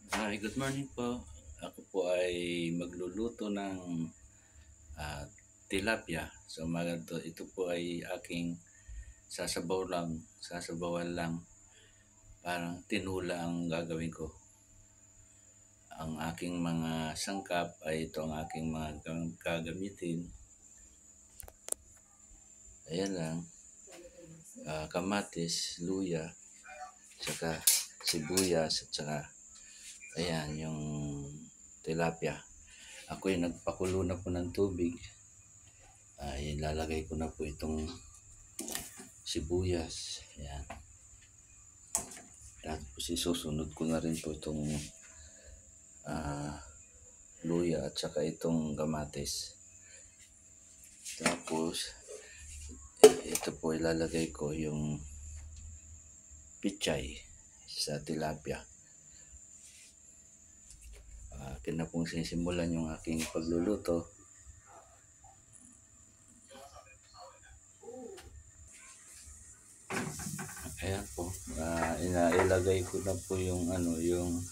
Hi, good morning po. Ako po ay magluluto ng ah, tilapia sa umaga to. Ito po ay aking sasabawan lang. Parang tinula ang gagawin ko. Ang aking mga sangkap ay ito ang aking mga gagamitin. Ayan lang, kamatis, luya, tsaka sibuyas, at tsaka ayan yung tilapia. Ako ay nagpakulo na po ng tubig. Ilalagay ko na po itong sibuyas. Ayan. Tapos isusunod ko na rin po itong ah, luya at saka itong kamatis. Tapos ito po ilalagay ko yung pichay sa tilapia. Akin na pong sisimulan yung aking pagluluto. Ayan po, ilagay ko na po yung yung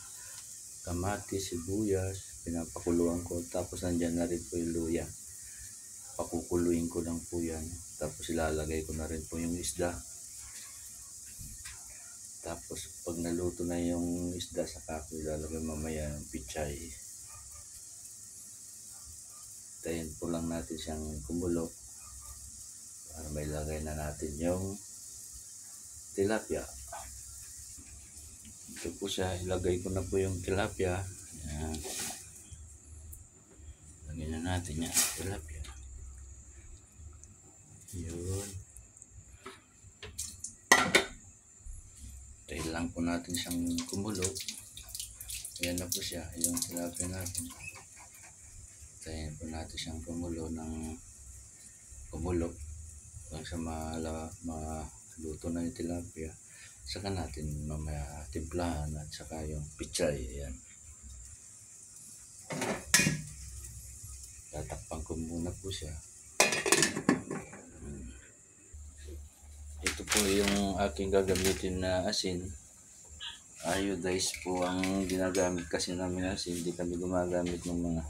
kamatis, sibuyas, pinapakuluan ko. Tapos nandyan na rin po yung luya. Pakukuluin ko lang po yan. Tapos ilalagay ko na rin po yung isda. Tapos pag naluto na yung isda, saka ko ilalagay mamaya yung pichay. Tayin po lang natin siyang kumulo para mailagay na natin yung tilapia. Ito po siya, ilagay ko na po yung tilapia. Ayan. Lagyan na natin yan, tilapia. Yun. Tayin lang po natin siyang kumulo. Ayan na po siya, yung tilapia natin. Tayin po natin siyang kumulo ng kumulo. Hanggang sa maluto na yung tilapia. Saka natin mamaya timplahan at saka yung pichay. Ayan. Tatakpan ko muna po siya. Ito po yung aking gagamitin na asin. Iodized po ang ginagamit kasi namin asin. Hindi kami gumagamit ng mga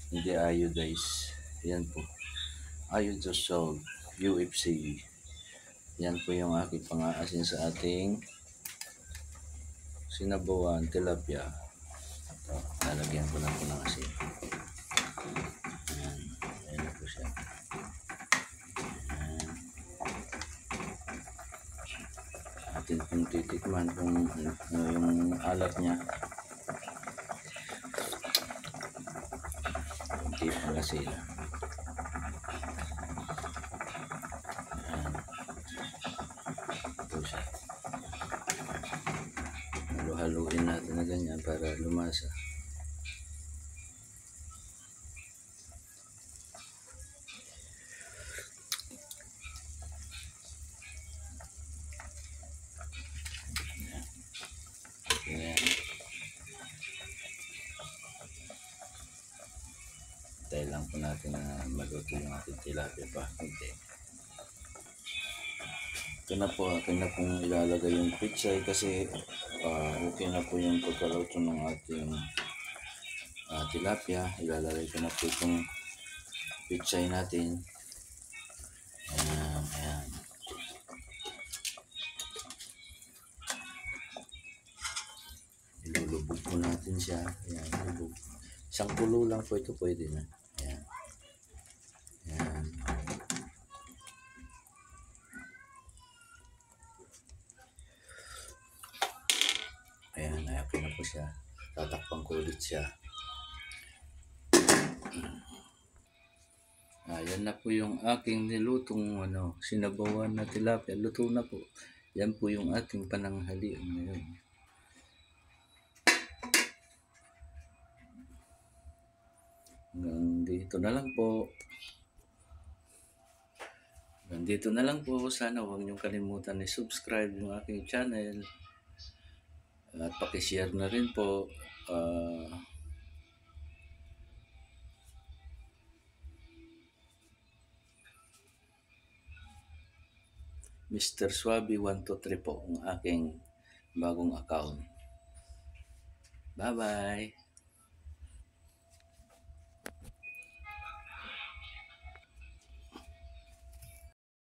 hindi iodized. Yan po. Iodized salt, UFC. Yan po yung aking pang-aasin sa ating sinabawan tilapia. Ito, lalagyan ko na po ng asin. Ayan. Ayan na po siya. Ayan. Atin pong titikman kung yung alat niya. Kunti pang asin. Ayan. Ito siya. Halo-haluin natin na ganyan para lumasa. Ayan. Tayo lang po natin na maluto yung ating tilapia pa. Okay. Ito na po, akin na pong ilalagay yung pichay kasi okay na po yung pagkaluto ng ating tilapia. Ilalagay ko na po itong pichay natin. Ayan, ayan. Ilulubog po natin siya. Ayan, lubog. Isang kulo lang po ito, pwede na. Ayan. Ayan. Ayan, okay na po siya. Tatakpan ko ulit siya. Ayan na po yung aking nilutong sinabawan na tilapia. Luto na po. Yan po yung ating pananghalian ngayon. Hanggang dito na lang po. Nandito na lang po. Sana huwag niyong kalimutan i-subscribe yung aking channel. At pakishare na rin po. Mr. Swaby 123 po ang aking bagong account. Bye-bye!